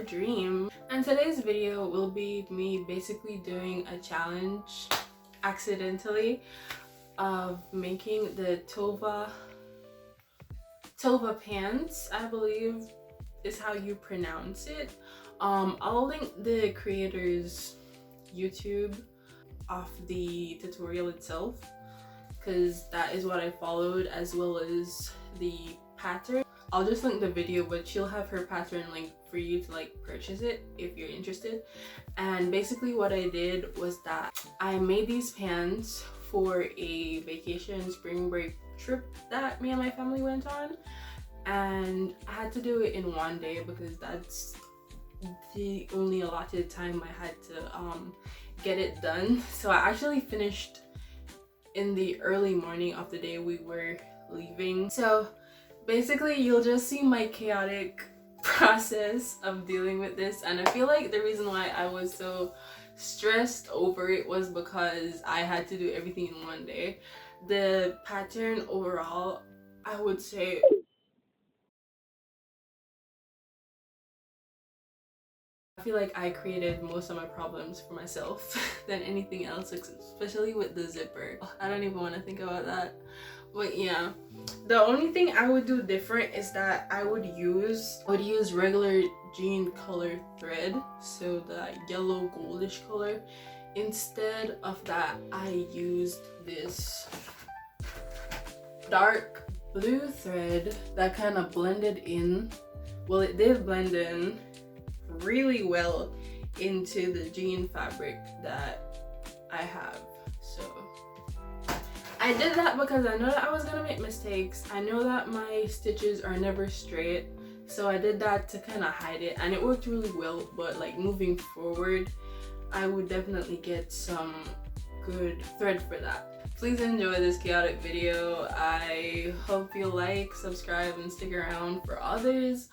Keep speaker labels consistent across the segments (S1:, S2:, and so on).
S1: dream. And today's video will be me basically doing a challenge accidentally of making the Tova pants, I believe is how you pronounce it. I'll link the creator's YouTube off the tutorial itself, because that is what I followed, as well as the pattern. I'll just link the video, but she'll have her pattern link for you to like purchase it if you're interested. And basically what I did was that I made these pants for a vacation spring break trip that me and my family went on, and I had to do it in one day because that's the only allotted time I had to get it done. So I actually finished in the early morning of the day we were leaving. So basically you'll just see my chaotic process of dealing with this, and I feel like the reason why I was so stressed over it was because I had to do everything in one day. The pattern overall, I would say I feel like I created most of my problems for myself than anything else, especially with the zipper. I don't even want to think about that. But yeah, the only thing I would do different is that I would use regular jean color thread, so the yellow goldish color. Instead of that, I used this dark blue thread that kind of blended in. Well, it did blend in really well into the jean fabric that I have. So I did that because I know that I was gonna make mistakes. I know that my stitches are never straight, so I did that to kind of hide it, and it worked really well. But like moving forward, I would definitely get some good thread for that. Please enjoy this chaotic video. I hope you like, subscribe, and stick around for others.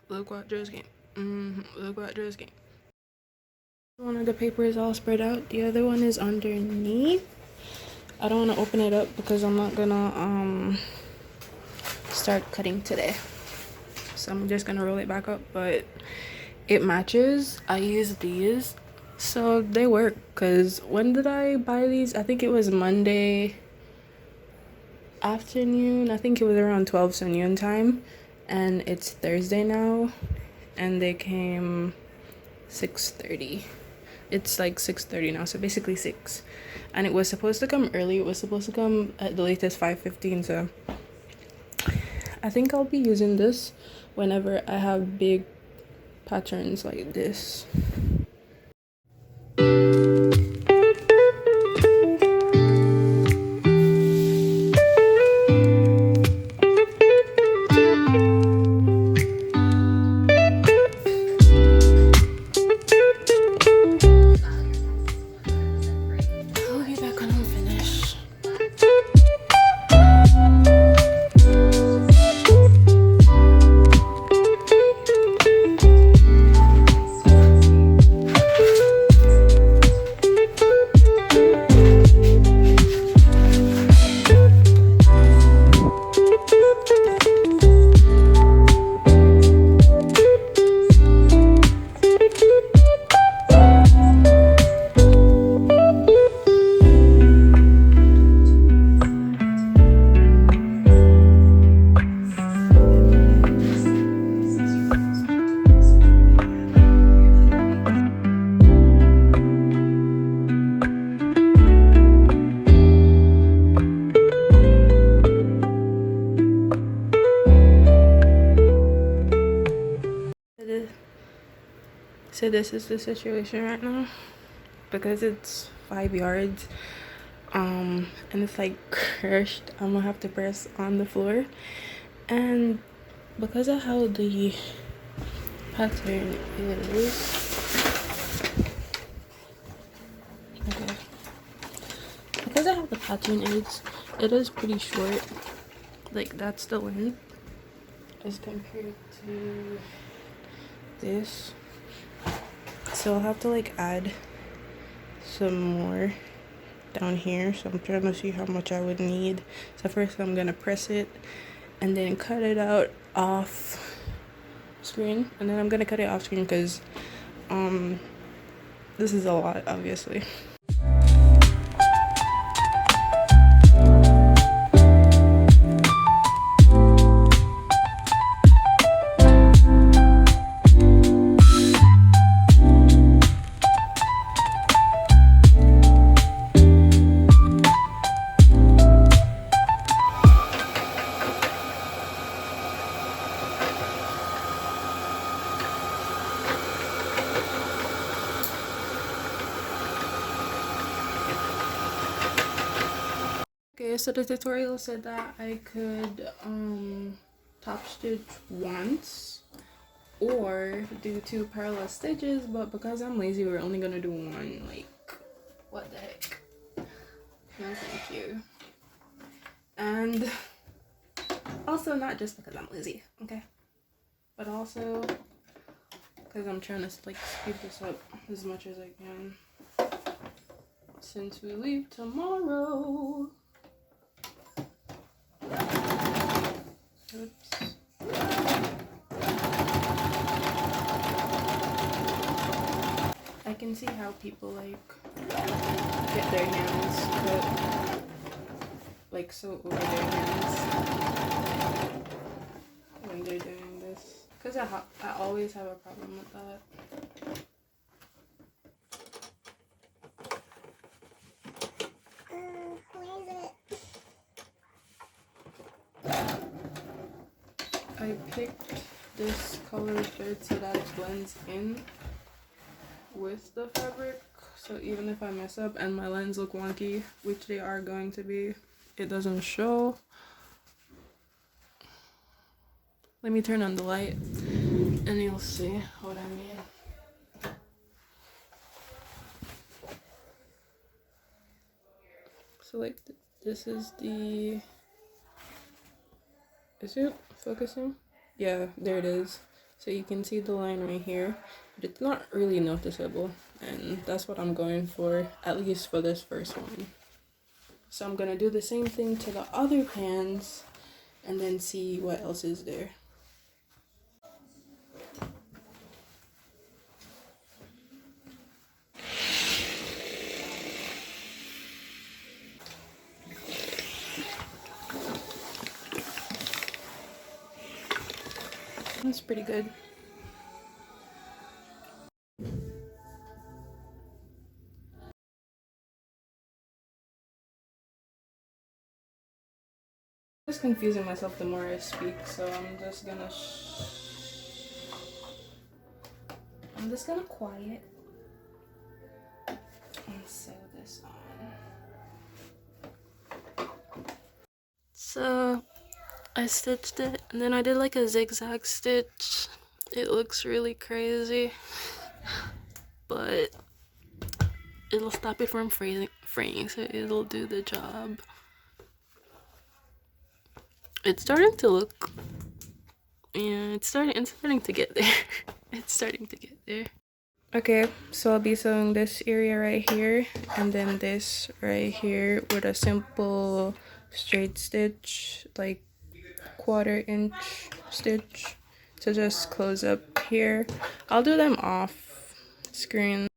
S1: Look what dress game. Look what dress game. One of the paper is all spread out. The other one is underneath. I don't want to open it up because I'm not gonna start cutting today. So I'm just gonna roll it back up, but it matches. I use these, so they work. Cause when did I buy these? I think it was Monday afternoon. I think it was around 12, so noon time. And it's Thursday now, and they came 6:30. It's like 6:30 now, so basically 6. And it was supposed to come early. It was supposed to come at the latest 5:15. So I think I'll be using this whenever I have big patterns like this. So this is the situation right now, because it's 5 yards and it's like crushed. I'm gonna have to press on the floor, and because of how the pattern is, okay, because of how the pattern is, it is pretty short. Like that's the length as compared to this. So I'll have to like add some more down here. So I'm trying to see how much I would need. So first I'm gonna press it and then cut it out off screen, and then I'm gonna cut it off screen because this is a lot, obviously. Okay, so the tutorial said that I could top stitch once or do 2 parallel stitches, but because I'm lazy, we're only gonna do 1. Like, what the heck? No, thank you. And also, not just because I'm lazy, okay, but also because I'm trying to like speed this up as much as I can since we leave tomorrow. Oops. I can see how people like get their hands cut like so over their hands when they're doing this, because I always have a problem with that. I picked this color thread so that it blends in with the fabric, so even if I mess up and my lines look wonky, which they are going to be, it doesn't show. Let me turn on the light and you'll see what I mean. So like this is the, is it focusing? Yeah, there it is. So you can see the line right here, but it's not really noticeable, and that's what I'm going for, at least for this first one. So I'm gonna do the same thing to the other pants and then see what else is there. That's pretty good. I'm just confusing myself the more I speak, so I'm just gonna quiet and sew this on. So I stitched it and then I did like a zigzag stitch. It looks really crazy, but it'll stop it from fraying, so it'll do the job. It's starting to look, yeah, it's starting to get there. It's starting to get there. Okay, so I'll be sewing this area right here and then this right here with a simple straight stitch, like 1/4 inch stitch to just close up here. I'll do them off screen.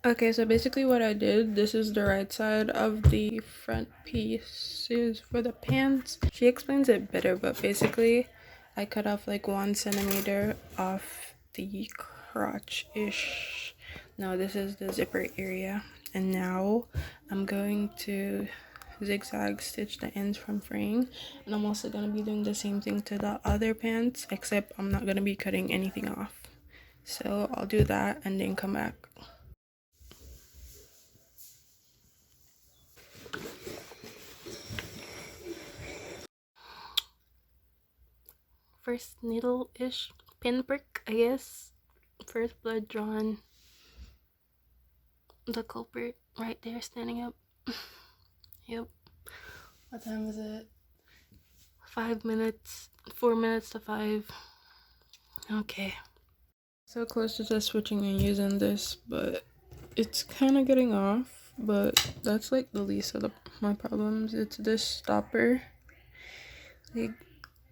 S1: Okay, so basically what I did, this is the right side of the front pieces for the pants. She explains it better, but basically I cut off like 1 centimeter off the crotch-ish. Now this is the zipper area, and now I'm going to zigzag stitch the ends from fraying, and I'm also going to be doing the same thing to the other pants, except I'm not going to be cutting anything off. So I'll do that and then come back. First needle-ish pinprick, I guess. First blood drawn. The culprit right there standing up. Yep. What time is it? 5 minutes. 4 minutes to 5. Okay. So close to just switching and using this, but it's kind of getting off. But that's like the least of my problems. It's this stopper. Like,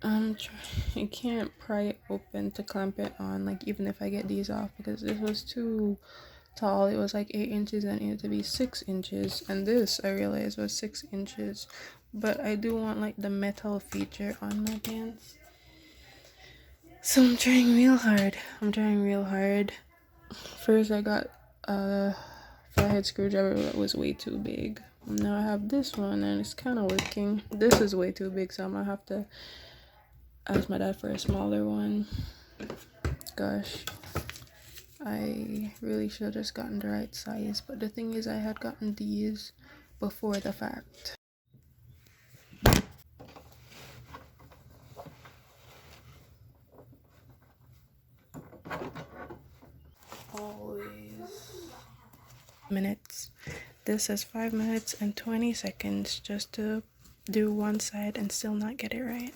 S1: I can't pry it open to clamp it on, like even if I get these off, because this was too tall. It was like 8 inches and it needed to be 6 inches, and this I realized was 6 inches. But I do want like the metal feature on my pants, so I'm trying real hard. First I got a flathead screwdriver that was way too big. Now I have this one and it's kind of working. This is way too big, so I'm gonna have to ask my dad for a smaller one. Gosh, I really should have just gotten the right size, but the thing is I had gotten these before the fact. Always minutes. This says 5 minutes and 20 seconds just to do one side and still not get it right.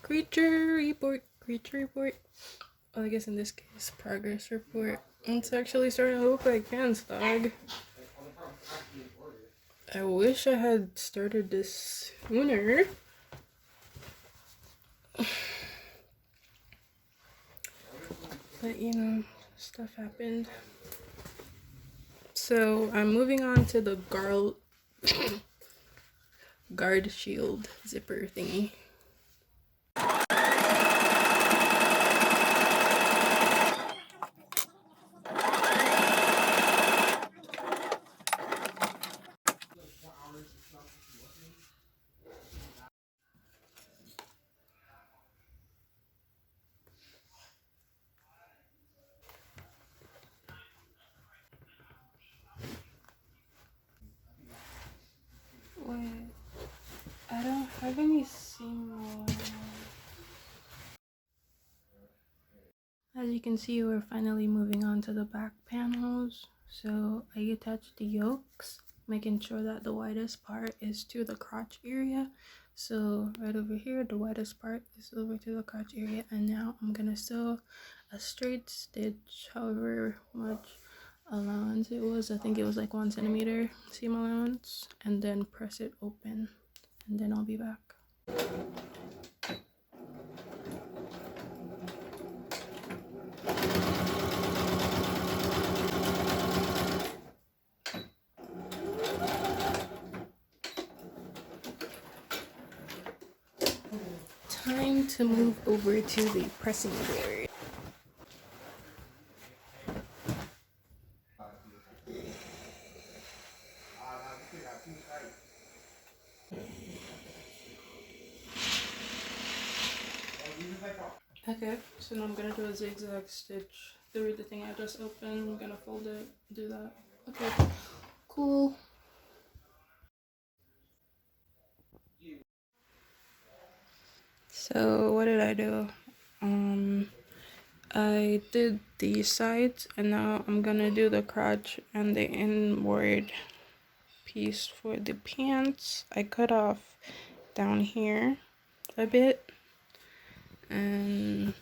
S1: Creature report. Well, I guess in this case, progress report. It's actually starting to look like pants, dog. I wish I had started this sooner. But you know, stuff happened. So I'm moving on to the guard shield zipper thingy. Wait, I don't have any seam roll. As you can see, we're finally moving on to the back panels. So I attached the yokes, making sure that the widest part is to the crotch area. So right over here, the widest part is over to the crotch area, and now I'm gonna sew a straight stitch, however much allowance it was. I think it was like 1 centimeter seam allowance, and then press it open, and then I'll be back. Time to move over to the pressing board. Okay, so now I'm gonna do a zigzag stitch through the thing I just opened. I'm gonna fold it, do that. Okay, cool. So what did I do? I did the sides, and now I'm gonna do the crotch and the inward piece for the pants. I cut off down here a bit, and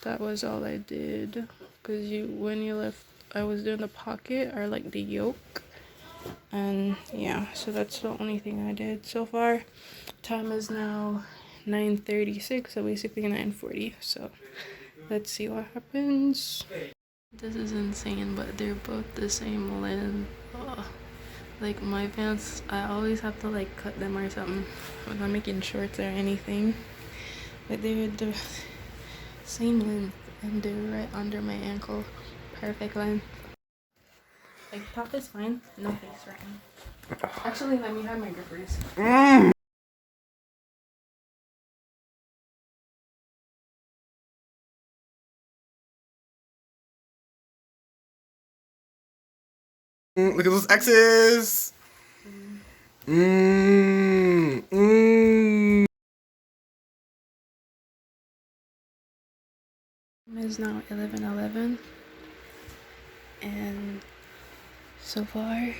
S1: that was all I did. Because when you left, I was doing the pocket or like the yoke, and yeah, so that's the only thing I did so far. Time is now 9:36, so basically 9:40. So let's see what happens. This is insane, but they're both the same length. Like my pants, I always have to like cut them or something when I'm making shorts or anything. But they're the same length, and they're right under my ankle. Perfect length. Like top is fine, no face right now. Actually, let me have my grippers.
S2: Look at those X's.
S1: It is now 11:11, and so far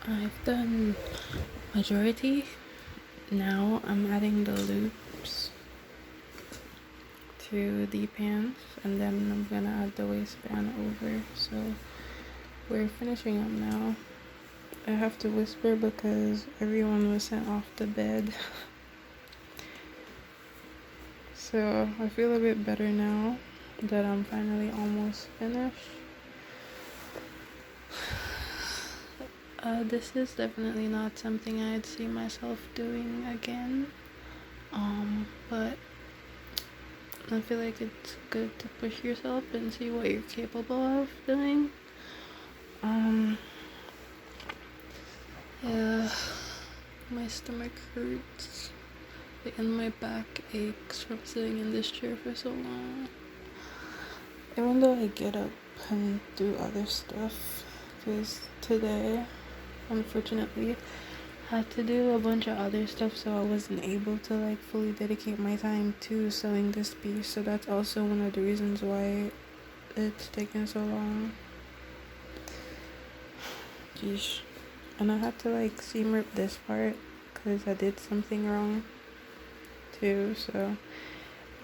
S1: I've done majority. Now I'm adding the loops to the pants, and then I'm gonna add the waistband over. So we're finishing up now. I have to whisper because everyone was sent off to bed. So I feel a bit better now that I'm finally almost finished. This is definitely not something I'd see myself doing again. But I feel like it's good to push yourself and see what you're capable of doing. Yeah, my stomach hurts and my back aches from sitting in this chair for so long. Even though I get up and do other stuff, because today, unfortunately, had to do a bunch of other stuff, so I wasn't able to like fully dedicate my time to sewing this piece. So that's also one of the reasons why it's taken so long. Jeez. And I had to like seam rip this part because I did something wrong too, so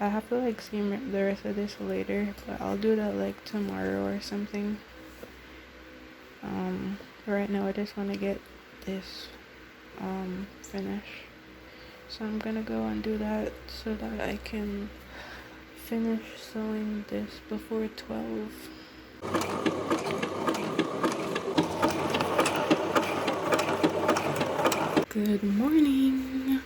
S1: I have to like seam rip the rest of this later, but I'll do that like tomorrow or something. Right now I just want to get this finished, so I'm gonna go and do that so that I can finish sewing this before 12. Good morning.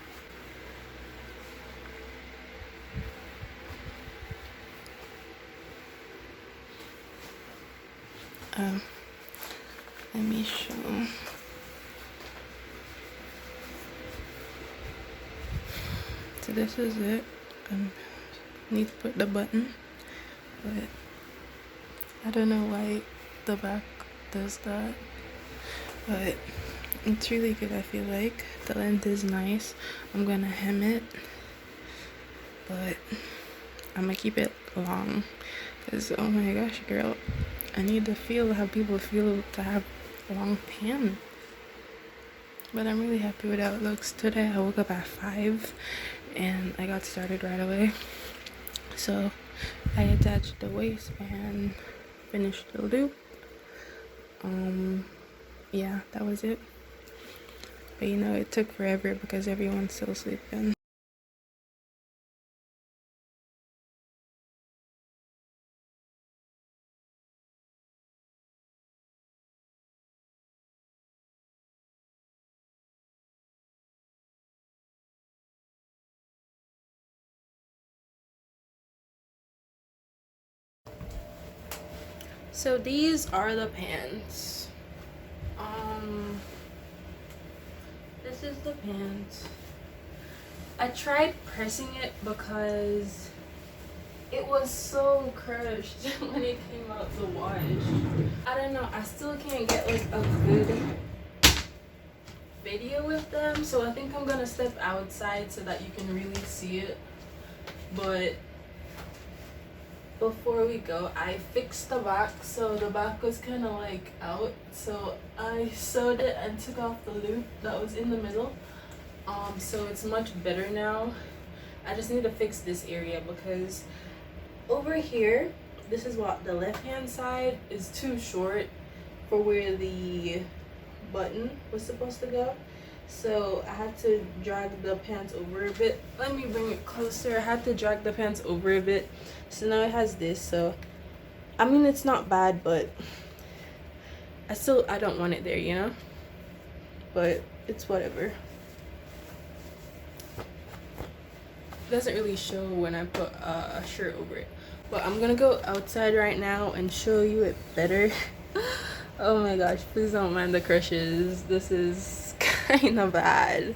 S1: Let me show. So this is it. Need to put the button, but I don't know why the back does that, but it's really good. I feel like the length is nice. I'm gonna hem it, but I'm gonna keep it long because oh my gosh, girl, I need to feel how people feel to have long pants. But I'm really happy with how it looks. Today I woke up at 5 and I got started right away. So I attached the waistband, finished the loop. Yeah, that was it. But you know, it took forever because everyone's still sleeping. So these are the pants. This is the pants. I tried pressing it because it was so crushed when it came out the wash. I don't know, I still can't get like a good video with them, so I think I'm gonna step outside so that you can really see it. But before we go, I fixed the back, so the back was kind of like out, so I sewed it and took off the loop that was in the middle. So it's much better now. I just need to fix this area because over here, this is what the left hand side is too short for where the button was supposed to go. So I had to drag the pants over a bit. Let me bring it closer. I had to drag the pants over a bit, so now it has this. So I mean, it's not bad, but I don't want it there, you know, but it's whatever. It doesn't really show when I put a shirt over it, but I'm gonna go outside right now and show you it better. Oh my gosh, please don't mind the crushes. This is kind of bad.